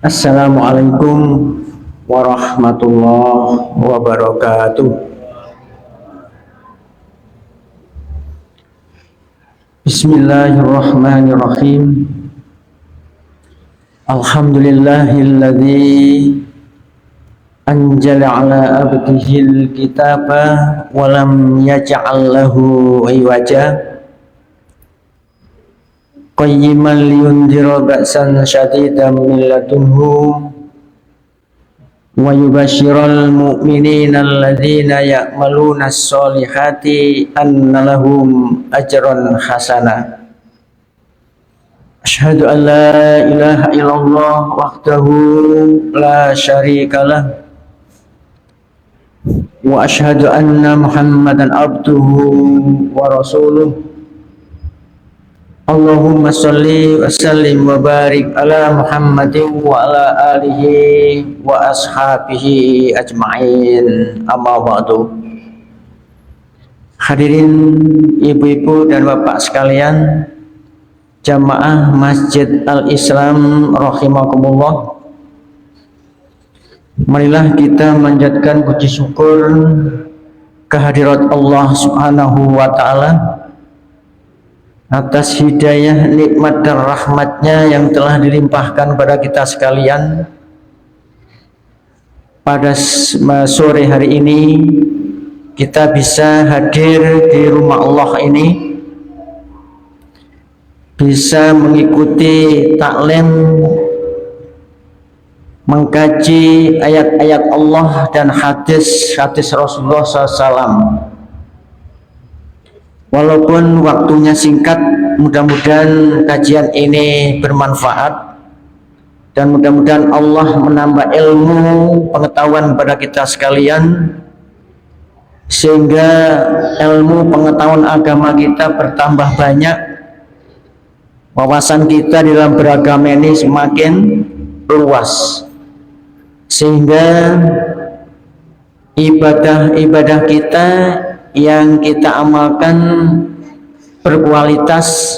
Assalamualaikum warahmatullahi wabarakatuh. Bismillahirrahmanirrahim. Alhamdulillahilladzi anzala ala abdihil kitaba wa lam yaj'al lahu iwaja qayyiman liyundhira ba'san syadidan min ladunhu wa yubasyiral mu'minina alladzina ya'maluna as-solihati anna lahum ajran hasana. Asyhadu an la ilaha illallah wahdahu la syarikalah wa asyhadu anna Muhammadan abduhu wa rasuluh. Allahumma sholli wa sallim wa barik ala Muhammadin wa ala alihi wa ashabihi ajma'in, amma ba'du. Hadirin ibu-ibu dan bapak sekalian, jamaah Masjid Al-Islam rahimakumullah, marilah kita manjatkan puji syukur kehadirat Allah Subhanahu wa ta'ala atas hidayah, nikmat dan rahmatnya yang telah dilimpahkan pada kita sekalian. Pada sore hari ini kita bisa hadir di rumah Allah ini, bisa mengikuti taklim, mengkaji ayat-ayat Allah dan hadis-hadis Rasulullah SAW. Walaupun waktunya singkat, mudah-mudahan kajian ini bermanfaat dan mudah-mudahan Allah menambah ilmu pengetahuan pada kita sekalian, sehingga ilmu pengetahuan agama kita bertambah banyak, wawasan kita di dalam beragama ini semakin luas, sehingga ibadah-ibadah kita yang kita amalkan berkualitas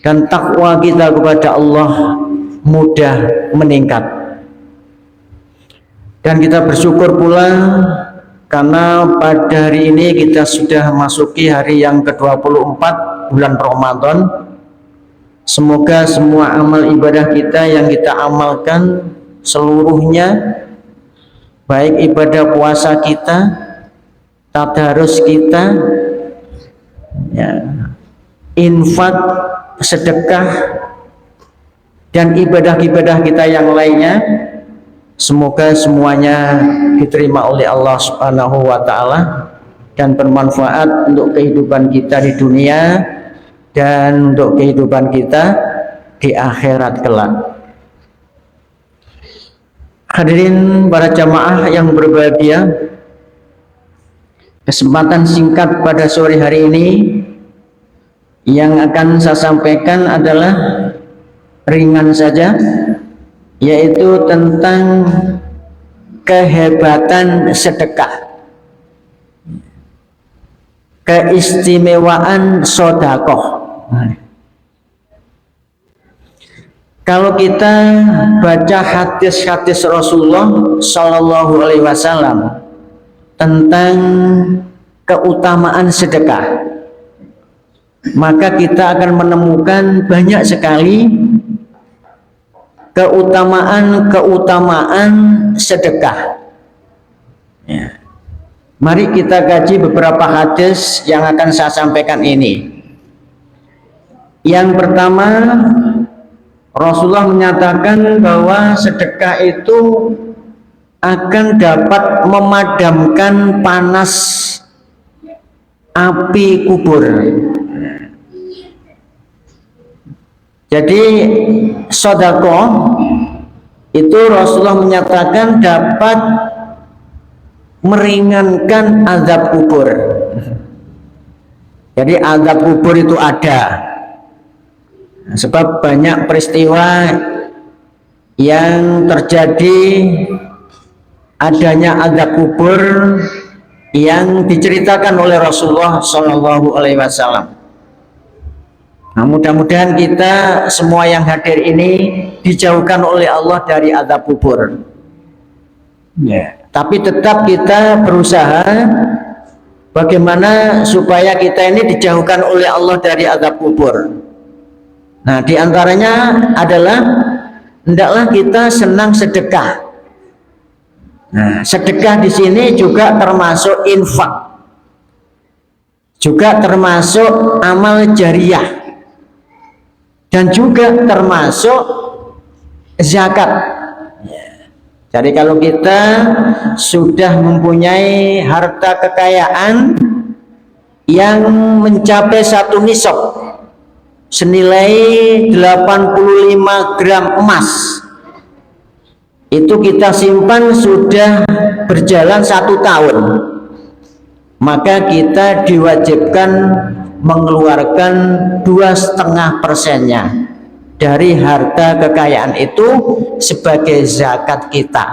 dan takwa kita kepada Allah mudah meningkat. Dan kita bersyukur pula karena pada hari ini kita sudah masuki hari yang ke-24 bulan Ramadan. Semoga semua amal ibadah kita yang kita amalkan seluruhnya, baik ibadah puasa kita, tadarus kita, ya, infak, sedekah, dan ibadah-ibadah kita yang lainnya, semoga semuanya diterima oleh Allah Subhanahu wa ta'ala dan bermanfaat untuk kehidupan kita di dunia dan untuk kehidupan kita di akhirat kelak. Hadirin para jamaah yang berbahagia, kesempatan singkat pada sore hari ini yang akan saya sampaikan adalah ringan saja, yaitu tentang kehebatan sedekah, keistimewaan sedekah. Kalau kita baca hadis-hadis Rasulullah Shallallahu Alaihi Wasallam tentang keutamaan sedekah, maka kita akan menemukan banyak sekali keutamaan sedekah. Ya. Mari kita kaji beberapa hadis yang akan saya sampaikan ini. Yang pertama, Rasulullah menyatakan bahwa sedekah itu akan dapat memadamkan panas api kubur. Jadi sedekah itu Rasulullah menyatakan dapat meringankan azab kubur. Jadi azab kubur itu ada, sebab banyak peristiwa yang terjadi adanya azab kubur yang diceritakan oleh Rasulullah Shallallahu Alaihi Wasallam. Nah, mudah-mudahan kita semua yang hadir ini dijauhkan oleh Allah dari azab kubur. Ya. Tapi tetap kita berusaha bagaimana supaya kita ini dijauhkan oleh Allah dari azab kubur. Nah, diantaranya adalah hendaklah kita senang sedekah. Nah, sedekah di sini juga termasuk infak, juga termasuk amal jariah, dan juga termasuk zakat. Jadi kalau kita sudah mempunyai harta kekayaan yang mencapai satu nisab senilai 85 gram emas, itu kita simpan sudah berjalan 1 tahun, maka kita diwajibkan mengeluarkan 2,5% dari harta kekayaan itu sebagai zakat kita.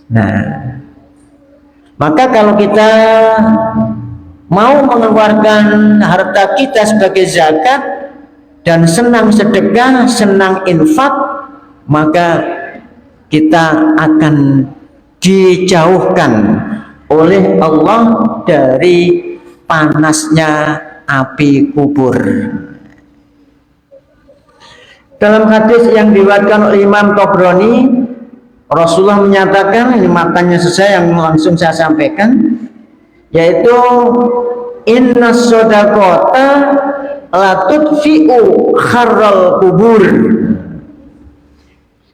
Nah, maka kalau kita mau mengeluarkan harta kita sebagai zakat dan senang sedekah, senang infak, maka kita akan dijauhkan oleh Allah dari panasnya api kubur. Dalam hadis yang diriwayatkan oleh Imam Tabrani, Rasulullah menyatakan, ini matanya saya yang langsung saya sampaikan, yaitu inna sodaqota la tudfi'u kharral kubur.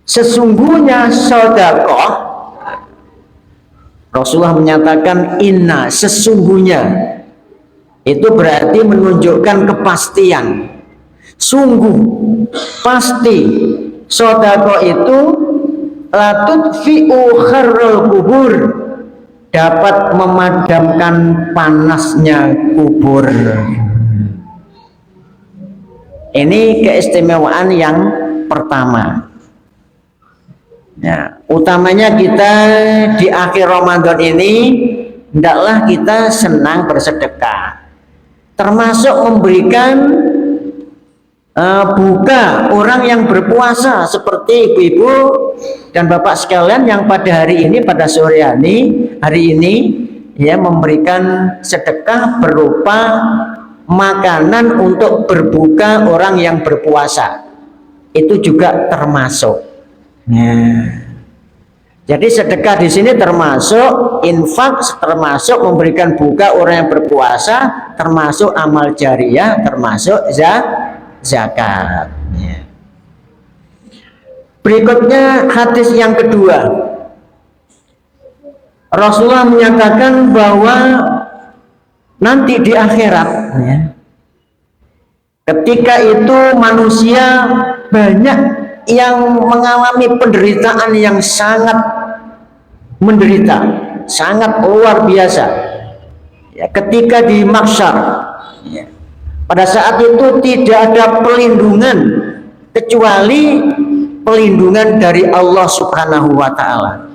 Sesungguhnya sedekah, Rasulullah menyatakan inna, sesungguhnya, itu berarti menunjukkan kepastian, sungguh, pasti. Sedekah itu la tudfi'u kharral kubur, dapat memadamkan panasnya kubur. Ini keistimewaan yang pertama. Ya, utamanya kita di akhir Ramadan ini hendaklah kita senang bersedekah, termasuk memberikan buka orang yang berpuasa, seperti ibu-ibu dan bapak sekalian yang pada hari ini, pada sore hari ini ya, memberikan sedekah berupa makanan untuk berbuka orang yang berpuasa. Itu juga termasuk. Nah, jadi sedekah di sini termasuk infak, termasuk memberikan buka orang yang berpuasa, termasuk amal jariah, termasuk zakat. Berikutnya hadis yang kedua, Rasulullah menyatakan bahwa nanti di akhirat, ya, ketika itu manusia banyak yang mengalami penderitaan yang sangat menderita, sangat luar biasa. Ya, ketika di mahsyar, ya, pada saat itu tidak ada pelindungan kecuali pelindungan dari Allah Subhanahu wa Ta'ala.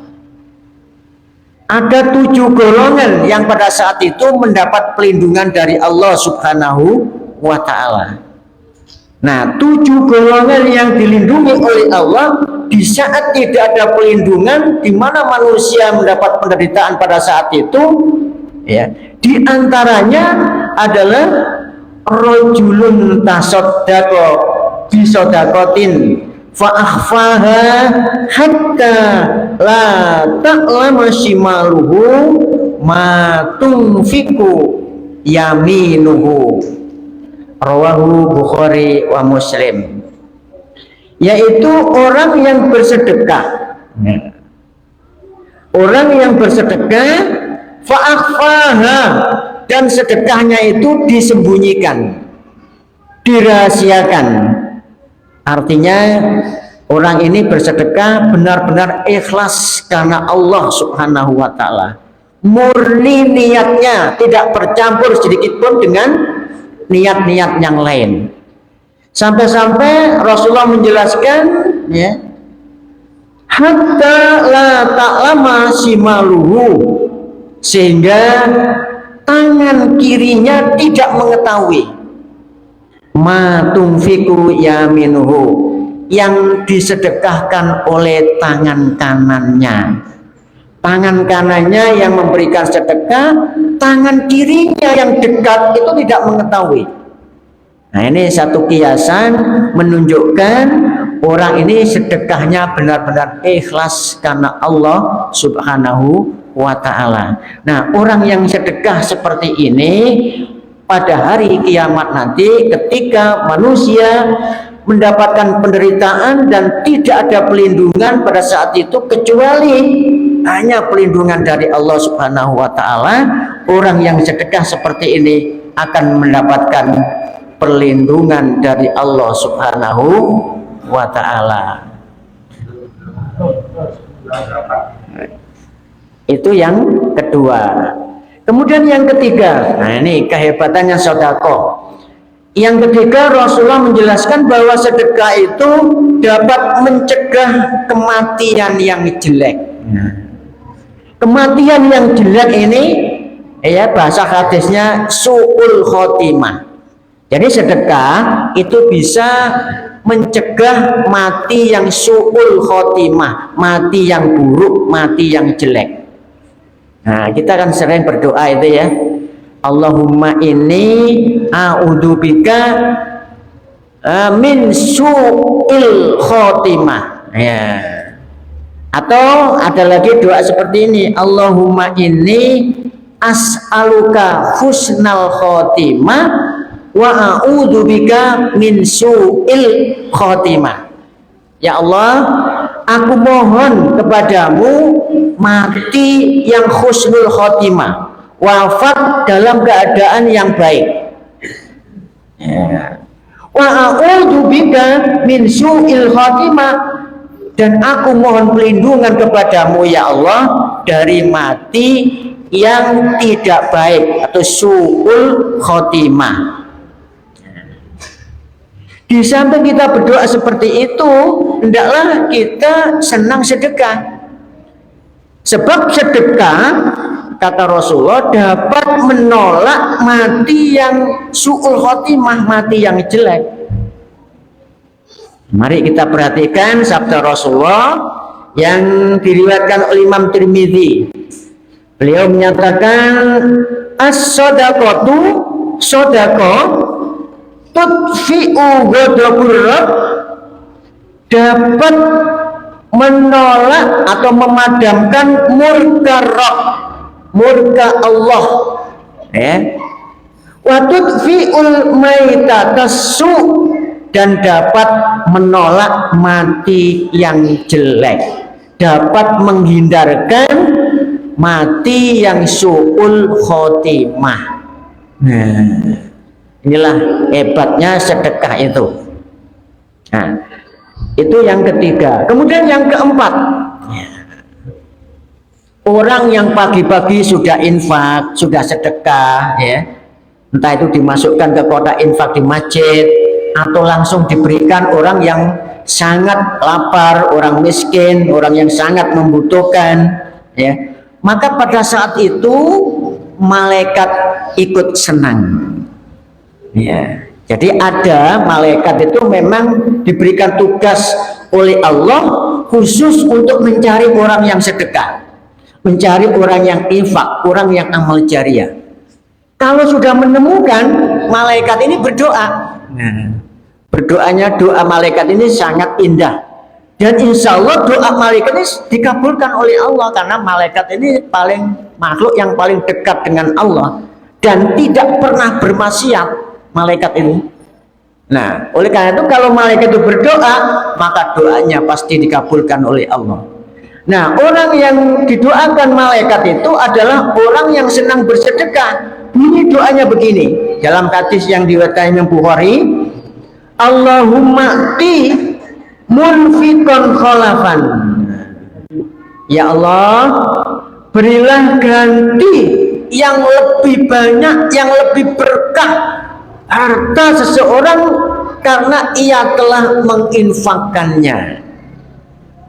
Ada 7 golongan yang pada saat itu mendapat pelindungan dari Allah Subhanahu wa Ta'ala. Nah, 7 golongan yang dilindungi oleh Allah di saat tidak ada pelindungan, di mana manusia mendapat penderitaan pada saat itu, ya, di antaranya adalah rajulun tasaddaqa bi shadaqatin fa akhfaha hatta la ta'lama shimaluhu ma tunfiqu yaminuhu. Rawahu Bukhari wa Muslim. Yaitu orang yang bersedekah, orang yang bersedekah fa akhfaha, dan sedekahnya itu disembunyikan, dirahasiakan. Artinya orang ini bersedekah benar-benar ikhlas karena Allah Subhanahu wa Ta'ala, murni niatnya, tidak bercampur sedikit pun dengan niat-niat yang lain. Sampai-sampai Rasulullah menjelaskan, ya, hatta la ta'lama shimaluhu, sehingga tangan kirinya tidak mengetahui ma tunfiku yaminuhu, yang disedekahkan oleh tangan kanannya. Tangan kanannya yang memberikan sedekah, tangan kirinya yang dekat itu tidak mengetahui. Nah, ini satu kiasan menunjukkan orang ini sedekahnya benar-benar ikhlas karena Allah Subhanahu wa ta'ala. Nah, orang yang sedekah seperti ini pada hari kiamat nanti, ketika manusia mendapatkan penderitaan dan tidak ada pelindungan pada saat itu kecuali hanya pelindungan dari Allah Subhanahu wa ta'ala, orang yang sedekah seperti ini akan mendapatkan perlindungan dari Allah Subhanahu wa ta'ala. Itu yang kedua. Kemudian yang ketiga, nah ini kehebatannya sedekah. Yang ketiga, Rasulullah menjelaskan bahwa sedekah itu dapat mencegah kematian yang jelek. Kematian yang jelek ini, ya bahasa hadisnya su'ul khotimah. Jadi sedekah itu bisa mencegah mati yang su'ul khotimah, mati yang buruk, mati yang jelek. Nah, kita kan sering berdoa itu ya, Allahumma inni a'udzubika min su'il khotimah. Ya. Atau ada lagi doa seperti ini, Allahumma inni as'aluka husnal khotimah wa a'udzubika min su'il khotimah. Ya Allah, aku mohon kepadamu mati yang husnul khotimah, wafat dalam keadaan yang baik. Ya. Wa a'udzubika min su'il khotimah, dan aku mohon pelindungan kepadamu ya Allah dari mati yang tidak baik atau su'ul khotimah. Di samping kita berdoa seperti itu, hendaklah kita senang sedekah. Sebab sedekah, kata Rasulullah, dapat menolak mati yang su'ul khotimah, mati yang jelek. Mari kita perhatikan sabda Rasulullah yang diriwayatkan oleh Imam Tirmidzi. Beliau menyatakan as-shadaqatu, sedekah tudfi'u ghadabur rabb, dapat menolak atau memadamkan murka Rabb, murka Allah, ya. Wa tudfi'ul maitatasu, dan dapat menolak mati yang jelek, dapat menghindarkan mati yang su'ul khotimah. Nah, inilah hebatnya sedekah itu. Nah, itu yang ketiga. Kemudian yang keempat, orang yang pagi-pagi sudah infak, sudah sedekah, ya, entah itu dimasukkan ke kotak infak di masjid atau langsung diberikan orang yang sangat lapar, orang miskin, orang yang sangat membutuhkan, ya, maka pada saat itu malaikat ikut senang, ya. Jadi ada malaikat itu memang diberikan tugas oleh Allah khusus untuk mencari orang yang sedekah, mencari orang yang infak, orang yang amal jariah. Kalau sudah menemukan, malaikat ini berdoa. Berdoanya, doa malaikat ini sangat indah, dan insya Allah doa malaikat ini dikabulkan oleh Allah, karena malaikat ini makhluk yang paling dekat dengan Allah dan tidak pernah bermaksiat malaikat ini. Nah, oleh karena itu kalau malaikat itu berdoa, maka doanya pasti dikabulkan oleh Allah. Nah, orang yang didoakan malaikat itu adalah orang yang senang bersedekah. Bunyi doanya begini dalam hadis yang diriwayatkan Imam Bukhari, Allahumma ti munfiqan khalafan. Ya Allah, berilah ganti yang lebih banyak, yang lebih berkah harta seseorang karena ia telah menginfakkannya.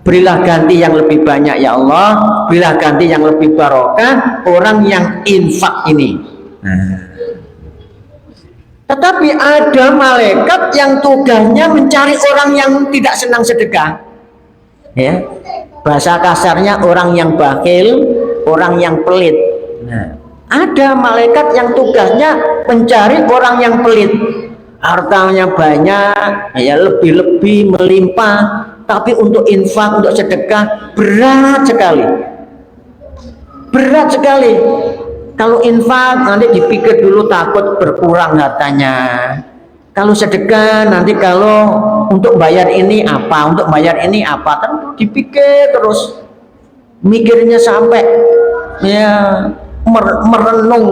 Berilah ganti yang lebih banyak ya Allah, berilah ganti yang lebih barokah orang yang infak ini. Tetapi ada malaikat yang tugasnya mencari orang yang tidak senang sedekah. Ya, bahasa kasarnya orang yang bakhil, orang yang pelit. Nah, ada malaikat yang tugasnya mencari orang yang pelit. Hartanya banyak, ya lebih-lebih melimpah, tapi untuk infak, untuk sedekah berat sekali. Berat sekali. Kalau infak nanti dipikir dulu takut berkurang hartanya. Kalau sedekah nanti kalau untuk bayar ini apa, untuk bayar ini apa, kan dipikir terus, mikirnya sampai ya merenung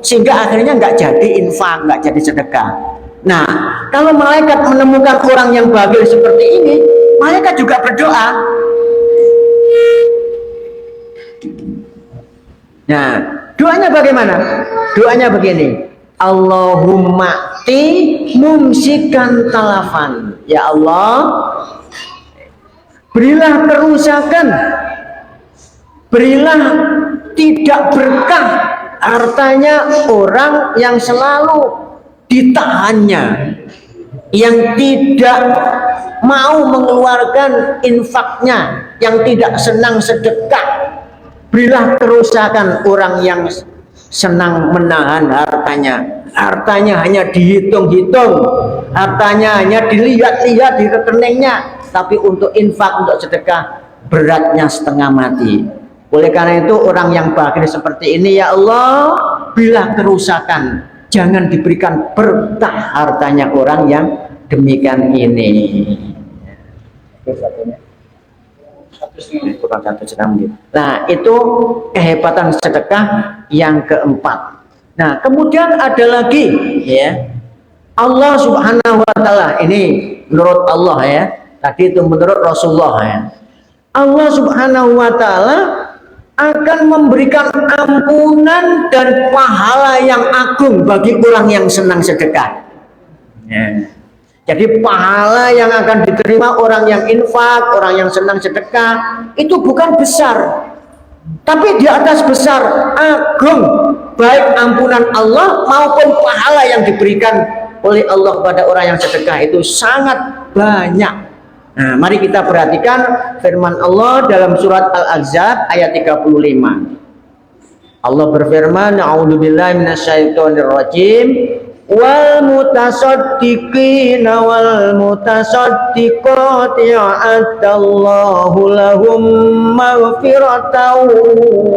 sehingga akhirnya nggak jadi infak, nggak jadi sedekah. Nah, kalau malaikat menemukan orang yang bakhil seperti ini, malaikat juga berdoa. Nah, doanya bagaimana? Doanya begini. Allahumma ti mumsikan talafan. Ya Allah, berilah kerusakan, berilah tidak berkah hartanya orang yang selalu ditahannya, yang tidak mau mengeluarkan infaknya, yang tidak senang sedekah. Berilah kerusakan orang yang senang menahan hartanya. Hartanya hanya dihitung-hitung, hartanya hanya dilihat-lihat di rekeningnya, tapi untuk infak, untuk sedekah beratnya setengah mati. Oleh karena itu orang yang bakhil seperti ini, ya Allah, berilah kerusakan, jangan diberikan berkah hartanya orang yang demikian ini. Nah, itu kehebatan sedekah yang keempat. Nah, kemudian ada lagi, ya, Allah Subhanahu wa Ta'ala. Ini menurut Allah, ya. Tadi itu menurut Rasulullah, ya. Allah Subhanahu wa Ta'ala akan memberikan ampunan dan pahala yang agung bagi orang yang senang sedekah. Ya. Jadi pahala yang akan diterima orang yang infak, orang yang senang sedekah, itu bukan besar, tapi di atas besar, agung, baik ampunan Allah maupun pahala yang diberikan oleh Allah kepada orang yang sedekah itu sangat banyak. Nah, mari kita perhatikan firman Allah dalam surat Al-Ahzab ayat 35. Allah berfirman, "A'udzubillahi minasyaitonirrajim. Wal mutasaddiqina wal mutasaddiqati a'adallahu lahum maghfiratan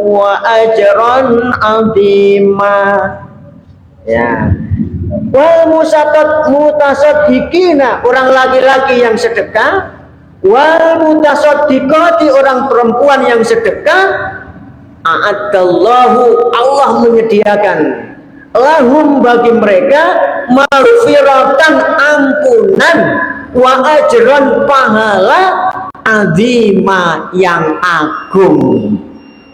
wa ajran 'azima." Ya. Wal mutasaddiqina, orang laki-laki yang sedekah, wal mutasaddiqati, orang perempuan yang sedekah, a'adallahu, Allah menyediakan lahum, bagi mereka, maghfiratan, ampunan, wa ajran, pahala, azima, yang agung.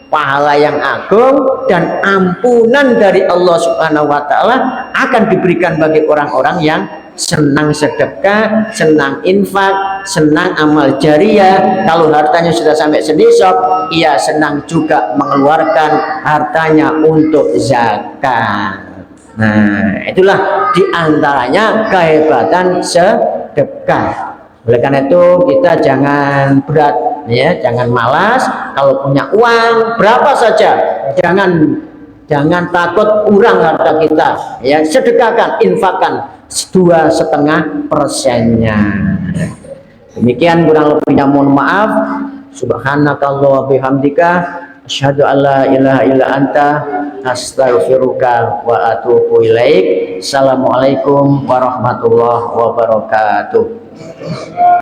Pahala yang agung dan ampunan dari Allah Subhanahu wa Ta'ala akan diberikan bagi orang-orang yang senang sedekah, senang infak, senang amal jariah. Kalau hartanya sudah sampai senisab, ia senang juga mengeluarkan hartanya untuk zakat. Nah, itulah diantaranya kehebatan sedekah. Oleh karena itu kita jangan berat, ya, jangan malas. Kalau punya uang berapa saja, jangan takut kurang harta kita, ya, sedekahkan, infakkan 2,5%-nya. Demikian, kurang lebihnya mohon maaf. Subhanakallah wa bihamdika, asyhadu an la ilaha illa anta, astaghfiruka wa atubu ilaik. Assalamualaikum warahmatullahi wabarakatuh.